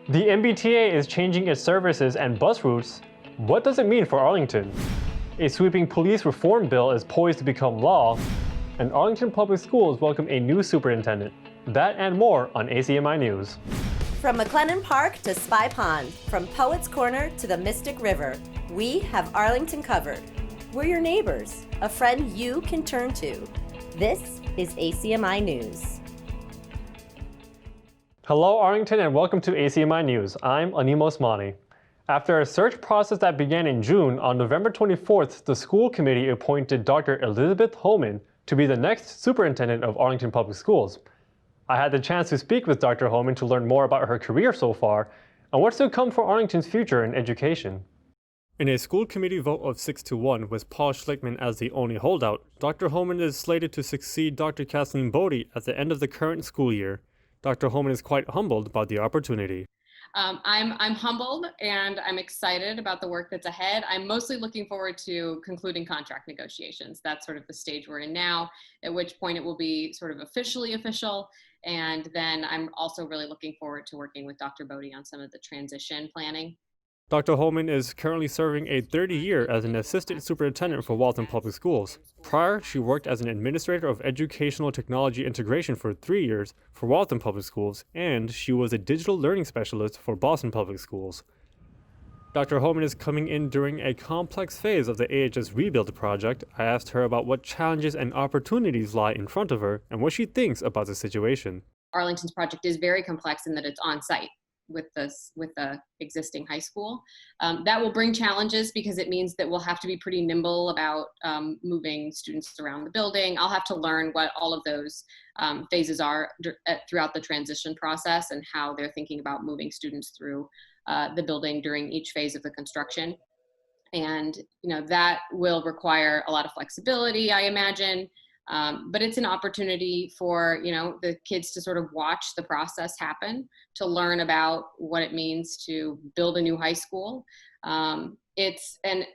The MBTA is changing its services and bus routes. What does it mean for Arlington? A sweeping police reform bill is poised to become law, and Arlington Public Schools welcome a new superintendent. That and more on ACMi News. From McLennan Park to Spy Pond, from Poets Corner to the Mystic River, we have Arlington covered. We're your neighbors, a friend you can turn to. This is ACMi News. Hello Arlington and welcome to ACMi News. I'm Animo Osmani. After a search process that began in June, on November 24th, the school committee appointed Dr. Elizabeth Homan to be the next superintendent of Arlington Public Schools. I had the chance to speak with Dr. Homan to learn more about her career so far and what's to come for Arlington's future in education. In a school committee vote of 6-1 with Paul Schlickman as the only holdout, Dr. Homan is slated to succeed Dr. Kathleen Bodie at the end of the current school year. Dr. Homan is quite humbled about the opportunity. I'm humbled and I'm excited about the work that's ahead. I'm mostly looking forward to concluding contract negotiations. That's sort of the stage we're in now, at which point it will be sort of officially official. And then I'm also really looking forward to working with Dr. Bodie on some of the transition planning. Dr. Homan is currently serving a 30-year as an assistant superintendent for Waltham Public Schools. Prior, she worked as an administrator of educational technology integration for 3 years for Waltham Public Schools, and she was a digital learning specialist for Boston Public Schools. Dr. Homan is coming in during a complex phase of the AHS rebuild project. I asked her about what challenges and opportunities lie in front of her and what she thinks about the situation. Arlington's project is very complex in that it's on site with the existing high school. That will bring challenges because it means that we'll have to be pretty nimble about moving students around the building. I'll have to learn what all of those phases are throughout the transition process and how they're thinking about moving students through the building during each phase of the construction. And that will require a lot of flexibility, I imagine. But it's an opportunity for the kids to sort of watch the process happen, to learn about what it means to build a new high school. And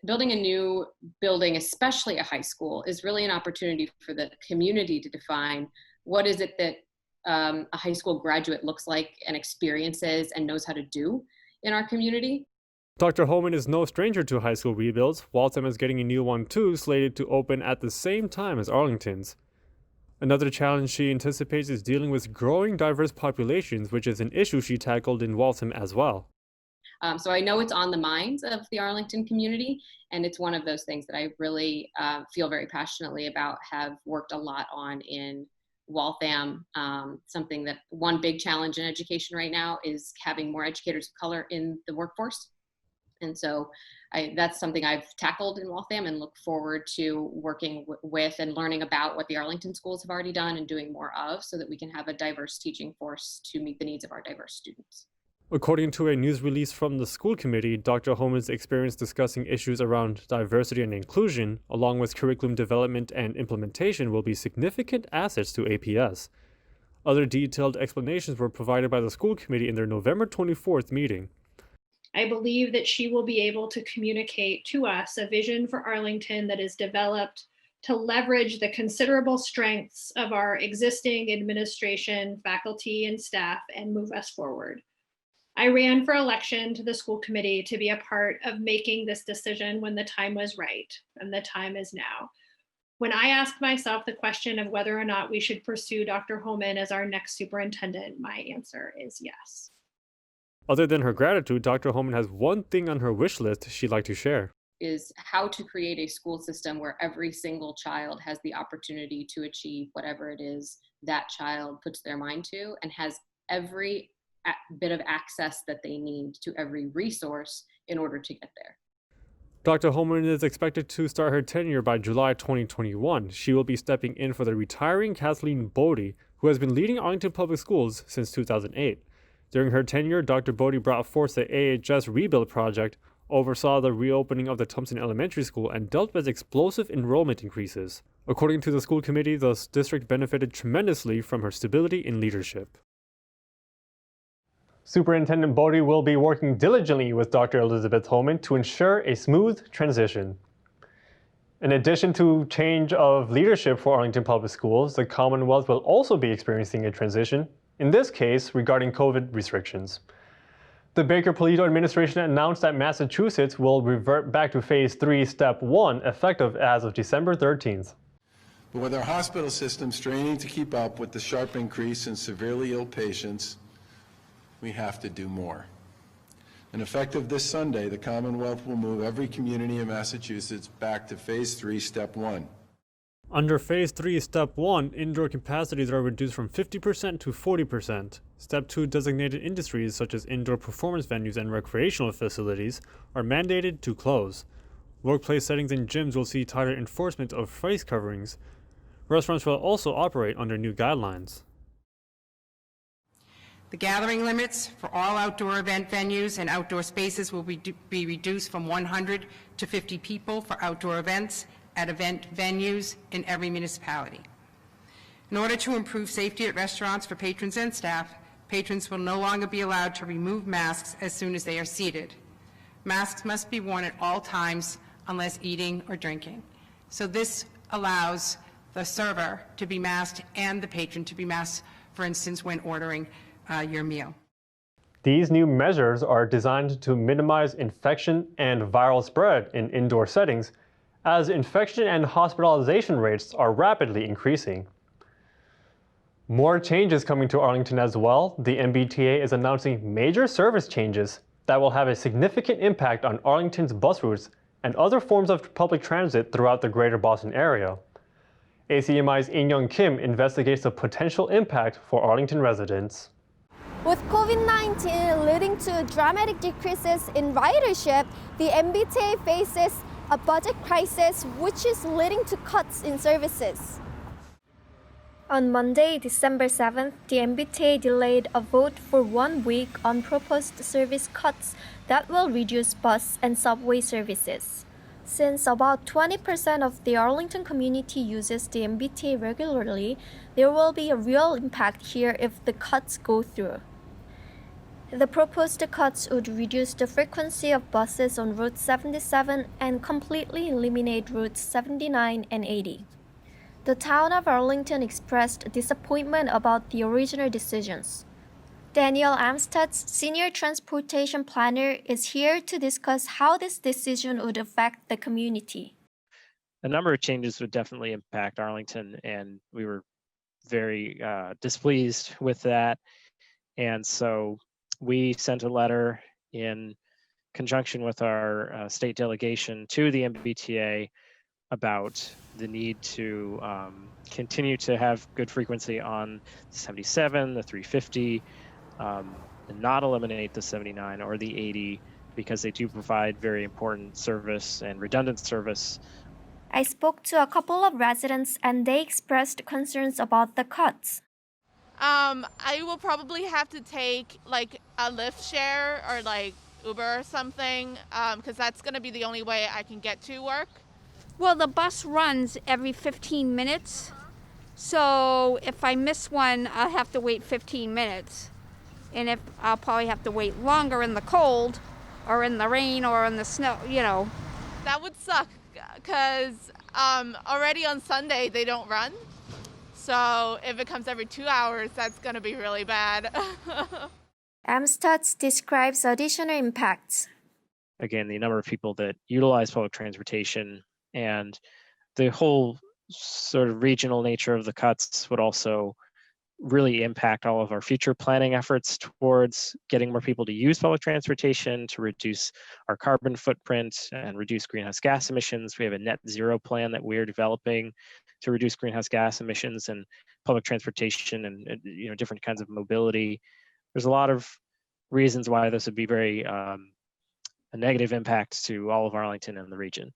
building a new building, especially a high school, is really an opportunity for the community to define what is it that a high school graduate looks like and experiences and knows how to do in our community. Dr. Homan is no stranger to high school rebuilds. Waltham is getting a new one too, slated to open at the same time as Arlington's. Another challenge she anticipates is dealing with growing diverse populations, which is an issue she tackled in Waltham as well. So I know it's on the minds of the Arlington community, and it's one of those things that I really feel very passionately about, have worked a lot on in Waltham. Something that one big challenge in education right now is having more educators of color in the workforce. And so that's something I've tackled in Waltham and look forward to working with and learning about what the Arlington schools have already done and doing more of, so that we can have a diverse teaching force to meet the needs of our diverse students. According to a news release from the school committee, Dr. Homan's experience discussing issues around diversity and inclusion, along with curriculum development and implementation, will be significant assets to APS. Other detailed explanations were provided by the school committee in their November 24th meeting. I believe that she will be able to communicate to us a vision for Arlington that is developed to leverage the considerable strengths of our existing administration, faculty, and staff and move us forward. I ran for election to the school committee to be a part of making this decision when the time was right, and the time is now. When I asked myself the question of whether or not we should pursue Dr. Homan as our next superintendent, my answer is yes. Other than her gratitude, Dr. Homan has one thing on her wish list she'd like to share. Is how to create a school system where every single child has the opportunity to achieve whatever it is that child puts their mind to, and has every bit of access that they need to every resource in order to get there. Dr. Homan is expected to start her tenure by July 2021. She will be stepping in for the retiring Kathleen Bodie, who has been leading Arlington Public Schools since 2008. During her tenure, Dr. Bodie brought forth the AHS rebuild project, oversaw the reopening of the Thompson Elementary School, and dealt with explosive enrollment increases. According to the school committee, the district benefited tremendously from her stability in leadership. Superintendent Bodie will be working diligently with Dr. Elizabeth Homan to ensure a smooth transition. In addition to change of leadership for Arlington Public Schools, the Commonwealth will also be experiencing a transition, in this case regarding COVID restrictions. The Baker-Polito administration announced that Massachusetts will revert back to Phase 3, Step 1, effective as of December 13th. But with our hospital system straining to keep up with the sharp increase in severely ill patients, we have to do more. And effective this Sunday, the Commonwealth will move every community in Massachusetts back to Phase 3, Step 1. Under Phase 3, Step 1, indoor capacities are reduced from 50% to 40%. Step 2, designated industries such as indoor performance venues and recreational facilities are mandated to close. Workplace settings and gyms will see tighter enforcement of face coverings. Restaurants will also operate under new guidelines. The gathering limits for all outdoor event venues and outdoor spaces will be reduced from 100 to 50 people for outdoor events at event venues in every municipality. In order to improve safety at restaurants for patrons and staff, patrons will no longer be allowed to remove masks as soon as they are seated. Masks must be worn at all times unless eating or drinking. So this allows the server to be masked and the patron to be masked, for instance, when ordering your meal. These new measures are designed to minimize infection and viral spread in indoor settings, as infection and hospitalization rates are rapidly increasing. More changes coming to Arlington as well. The MBTA is announcing major service changes that will have a significant impact on Arlington's bus routes and other forms of public transit throughout the greater Boston area. ACMi's In-Young Kim investigates the potential impact for Arlington residents. With COVID-19 leading to dramatic decreases in ridership, the MBTA faces a budget crisis which is leading to cuts in services. On Monday, December 7th, the MBTA delayed a vote for 1 week on proposed service cuts that will reduce bus and subway services. Since about 20% of the Arlington community uses the MBTA regularly, there will be a real impact here if the cuts go through. The proposed cuts would reduce the frequency of buses on Route 77 and completely eliminate routes 79 and 80. The town of Arlington expressed disappointment about the original decisions. Daniel Amsted's senior transportation planner is here to discuss how this decision would affect the community. A number of changes would definitely impact Arlington, and we were very displeased with that. And so we sent a letter in conjunction with our state delegation to the MBTA about the need to continue to have good frequency on the 77, the 350, and not eliminate the 79 or the 80 because they do provide very important service and redundant service. I spoke to a couple of residents and they expressed concerns about the cuts. I will probably have to take like a Lyft share or like Uber or something because that's going to be the only way I can get to work. Well, the bus runs every 15 minutes. So if I miss one, I'll have to wait 15 minutes. And if I'll probably have to wait longer in the cold or in the rain or in the snow, you know. That would suck because already on Sunday they don't run. So if it comes every 2 hours, that's going to be really bad. Amstutz describes additional impacts. Again, the number of people that utilize public transportation and the whole sort of regional nature of the cuts would also really impact all of our future planning efforts towards getting more people to use public transportation, to reduce our carbon footprint and reduce greenhouse gas emissions. We have a net zero plan that we're developing to reduce greenhouse gas emissions and public transportation and different kinds of mobility. There's a lot of reasons why this would be very a negative impact to all of Arlington and the region.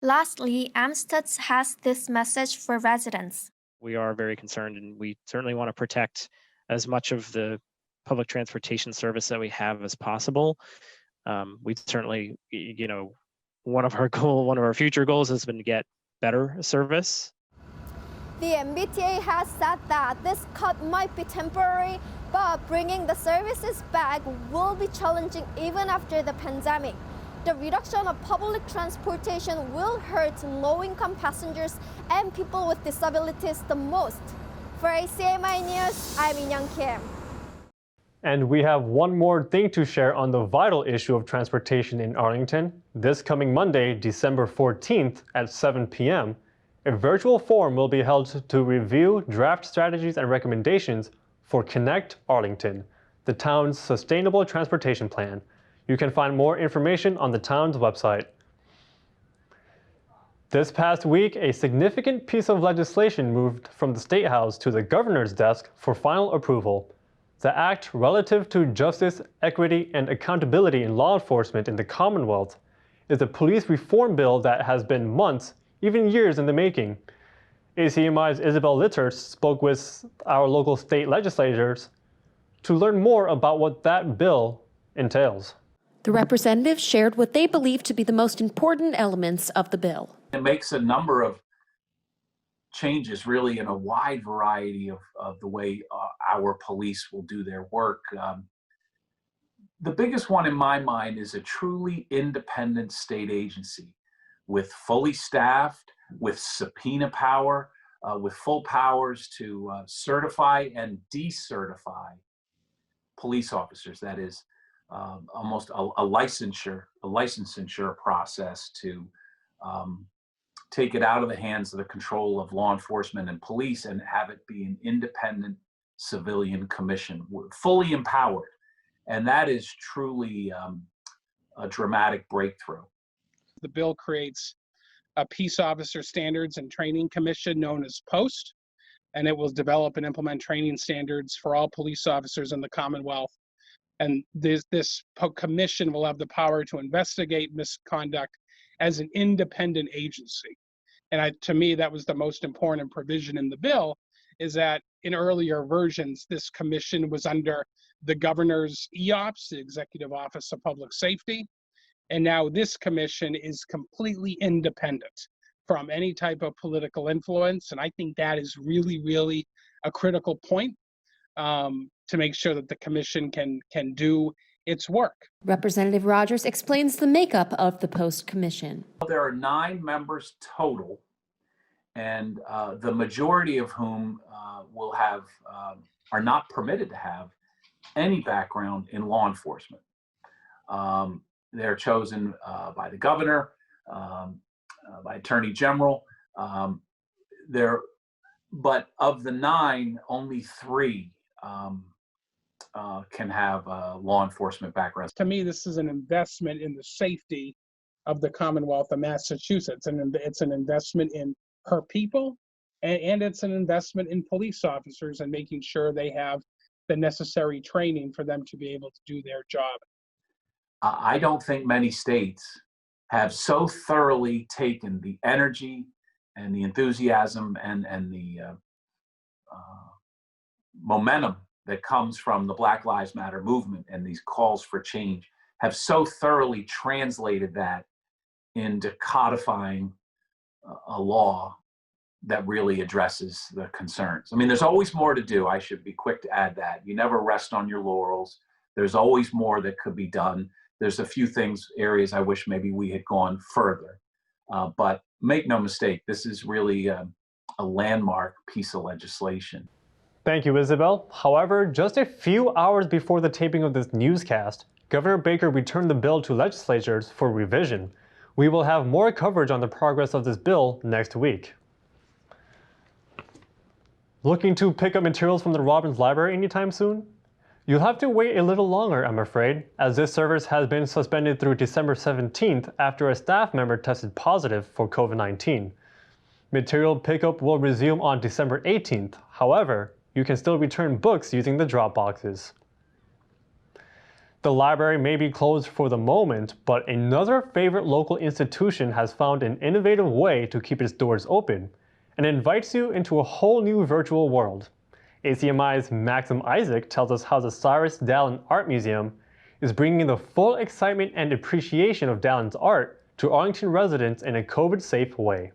Lastly, Amstutz has this message for residents. We are very concerned, and we certainly want to protect as much of the public transportation service that we have as possible. We certainly, one of our future goals has been to get better service. The MBTA has said that this cut might be temporary, but bringing the services back will be challenging even after the pandemic. The reduction of public transportation will hurt low-income passengers and people with disabilities the most. For ACMi News, I'm In-Young Kim. And we have one more thing to share on the vital issue of transportation in Arlington. This coming Monday, December 14th at 7 p.m., a virtual forum will be held to review draft strategies and recommendations for Connect Arlington, the town's sustainable transportation plan. You can find more information on the town's website. This past week, a significant piece of legislation moved from the State House to the governor's desk for final approval. The act relative to justice, equity, and accountability in law enforcement in the Commonwealth is a police reform bill that has been months, even years in the making. ACMi's Isabel Litter spoke with our local state legislators to learn more about what that bill entails. The representatives shared what they believe to be the most important elements of the bill. It makes a number of changes really in a wide variety of the way our police will do their work. The biggest one in my mind is a truly independent state agency with fully staffed, with subpoena power, with full powers to certify and decertify police officers. That is almost a licensure process to take it out of the hands of the control of law enforcement and police and have it be an independent civilian commission, fully empowered. And that is truly a dramatic breakthrough. The bill creates a Peace Officer Standards and Training Commission known as POST, and it will develop and implement training standards for all police officers in the Commonwealth. And this commission will have the power to investigate misconduct as an independent agency. And to me, that was the most important provision in the bill, is that in earlier versions, this commission was under the governor's EOPS, the Executive Office of Public Safety. And now this commission is completely independent from any type of political influence. And I think that is really, really a critical point to make sure that the commission can do its work. Representative Rogers explains the makeup of the Post Commission. There are 9 members total, and the majority of whom will have are not permitted to have any background in law enforcement. They're chosen by the governor, by Attorney General. But of the 9, only 3 can have law enforcement backgrounds. To me, this is an investment in the safety of the Commonwealth of Massachusetts, and it's an investment in her people, and it's an investment in police officers and making sure they have the necessary training for them to be able to do their job. I don't think many states have so thoroughly taken the energy and the enthusiasm and the momentum that comes from the Black Lives Matter movement and these calls for change, have so thoroughly translated that into codifying a law that really addresses the concerns. I mean, there's always more to do. I should be quick to add that. You never rest on your laurels. There's always more that could be done. There's a few areas I wish maybe we had gone further. But make no mistake, this is really a landmark piece of legislation. Thank you, Isabel. However, just a few hours before the taping of this newscast, Governor Baker returned the bill to legislatures for revision. We will have more coverage on the progress of this bill next week. Looking to pick up materials from the Robbins Library anytime soon? You'll have to wait a little longer, I'm afraid, as this service has been suspended through December 17th after a staff member tested positive for COVID-19. Material pickup will resume on December 18th. However, you can still return books using the drop boxes. The library may be closed for the moment, but another favorite local institution has found an innovative way to keep its doors open and invites you into a whole new virtual world. ACMi's Maxim Isaac tells us how the Cyrus Dallin Art Museum is bringing the full excitement and appreciation of Dallin's art to Arlington residents in a COVID-safe way.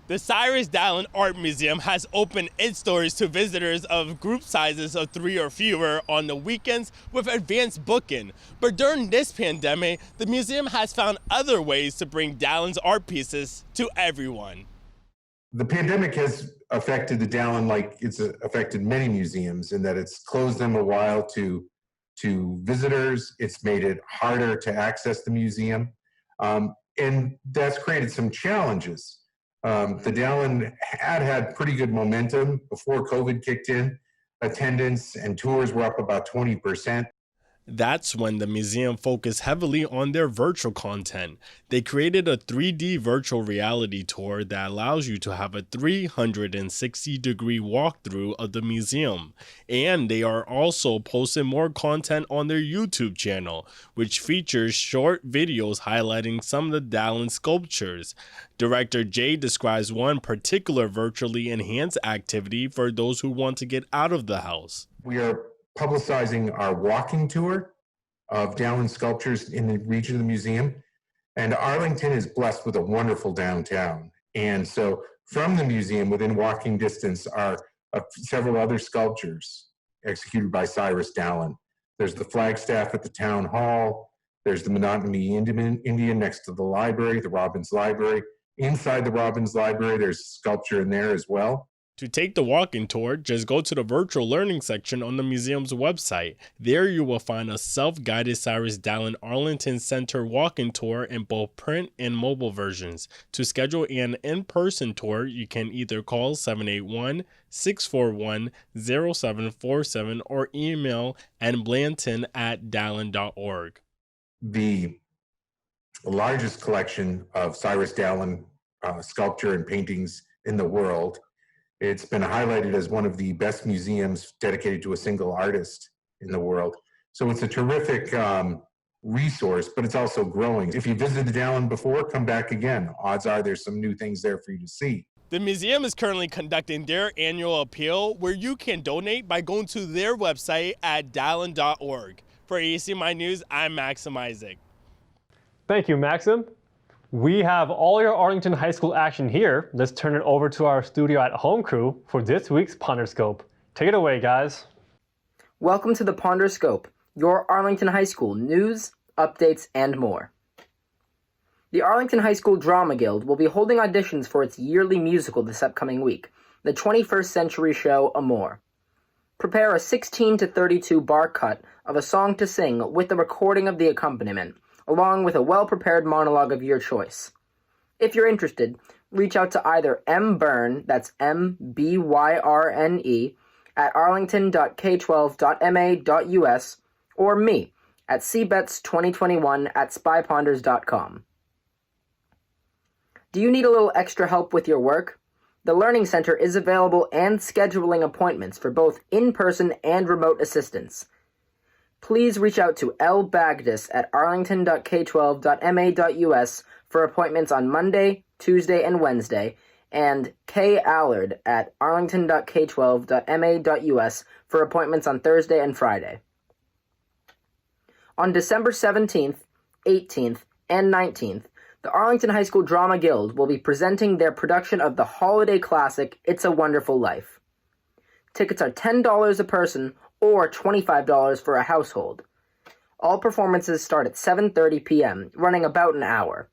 The Cyrus Dallin Art Museum has opened its doors to visitors of group sizes of 3 or fewer on the weekends with advanced booking. But during this pandemic, the museum has found other ways to bring Dallin's art pieces to everyone. The pandemic has affected the Dallin like it's affected many museums in that it's closed them a while to visitors. It's made it harder to access the museum. And that's created some challenges. The Dallin had pretty good momentum before COVID kicked in. Attendance and tours were up about 20%. That's when the museum focused heavily on their virtual content. They created a 3D virtual reality tour that allows you to have a 360-degree walkthrough of the museum. And they are also posting more content on their YouTube channel, which features short videos highlighting some of the Dallin sculptures. Director Jay describes one particular virtually enhanced activity for those who want to get out of the house. We are publicizing our walking tour of Dallin sculptures in the region of the museum. And Arlington is blessed with a wonderful downtown. And so from the museum, within walking distance, are several other sculptures executed by Cyrus Dallin. There's the flagstaff at the town hall. There's the Monotony Indian next to the library, the Robbins Library. Inside the Robbins Library, there's sculpture in there as well. To take the walking tour, just go to the virtual learning section on the museum's website. There you will find a self-guided Cyrus Dallin Arlington Center walking tour in both print and mobile versions. To schedule an in-person tour, you can either call 781-641-0747 or email nblanton@dallin.org. The largest collection of Cyrus Dallin sculpture and paintings in the world. It's been highlighted as one of the best museums dedicated to a single artist in the world. So it's a terrific resource, but it's also growing. If you visited Dallin before, come back again. Odds are there's some new things there for you to see. The museum is currently conducting their annual appeal where you can donate by going to their website at dallin.org. For ACMi News, I'm Maxim Isaac. Thank you, Maxim. We have all your Arlington High School action here. Let's turn it over to our studio at home crew for this week's Ponderscope. Take it away, guys. Welcome to the Ponderscope, your Arlington High School news, updates, and more. The Arlington High School Drama Guild will be holding auditions for its yearly musical this upcoming week, the 21st Century Show Amore. Prepare a 16 to 32 bar cut of a song to sing with the recording of the accompaniment, along with a well-prepared monologue of your choice. If you're interested, reach out to either M. Byrne, that's MBYRNE, at arlington.k12.ma.us, or me at cbets2021 at spyponders.com. Do you need a little extra help with your work? The Learning Center is available and scheduling appointments for both in-person and remote assistance. Please reach out to L. Bagdis at arlington.k12.ma.us for appointments on Monday, Tuesday, and Wednesday, and K. Allard at arlington.k12.ma.us for appointments on Thursday and Friday. On December 17th, 18th, and 19th, the Arlington High School Drama Guild will be presenting their production of the holiday classic, It's a Wonderful Life. Tickets are $10 a person or $25 for a household. All performances start at 7:30 p.m., running about an hour.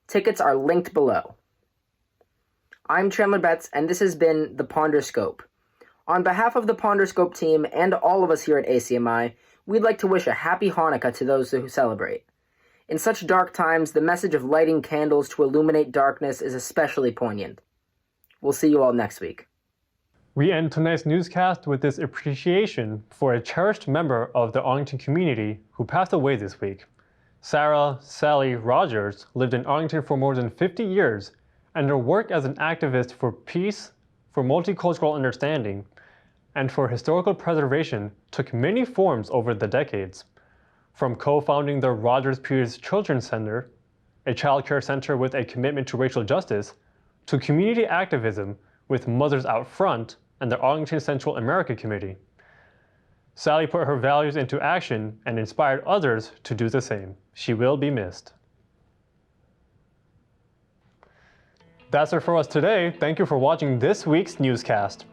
Tickets are linked below. I'm Chandler Betts, and this has been the Ponderscope. On behalf of the Ponderscope team and all of us here at ACMi, we'd like to wish a happy Hanukkah to those who celebrate. In such dark times, the message of lighting candles to illuminate darkness is especially poignant. We'll see you all next week. We end tonight's newscast with this appreciation for a cherished member of the Arlington community who passed away this week. Sarah Sally Rogers lived in Arlington for more than 50 years, and her work as an activist for peace, for multicultural understanding, and for historical preservation took many forms over the decades. From co-founding the Rogers Peters Children's Center, a child care center with a commitment to racial justice, to community activism with Mothers Out Front and the Arlington Central America Committee. Sally put her values into action and inspired others to do the same. She will be missed. That's it for us today. Thank you for watching this week's newscast.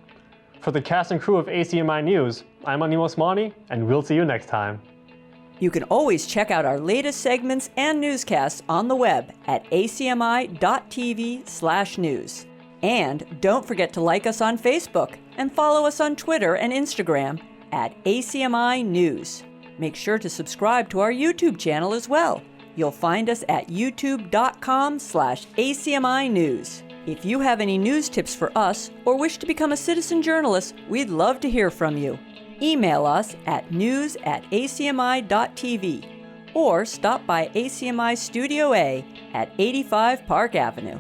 For the cast and crew of ACMi News, I'm Anim Osmani, and we'll see you next time. You can always check out our latest segments and newscasts on the web at acmi.tv/news. And don't forget to like us on Facebook and follow us on Twitter and Instagram at ACMi News. Make sure to subscribe to our YouTube channel as well. You'll find us at youtube.com/ACMi News. If you have any news tips for us or wish to become a citizen journalist, we'd love to hear from you. Email us at news@acmi.tv or stop by ACMI Studio A at 85 Park Avenue.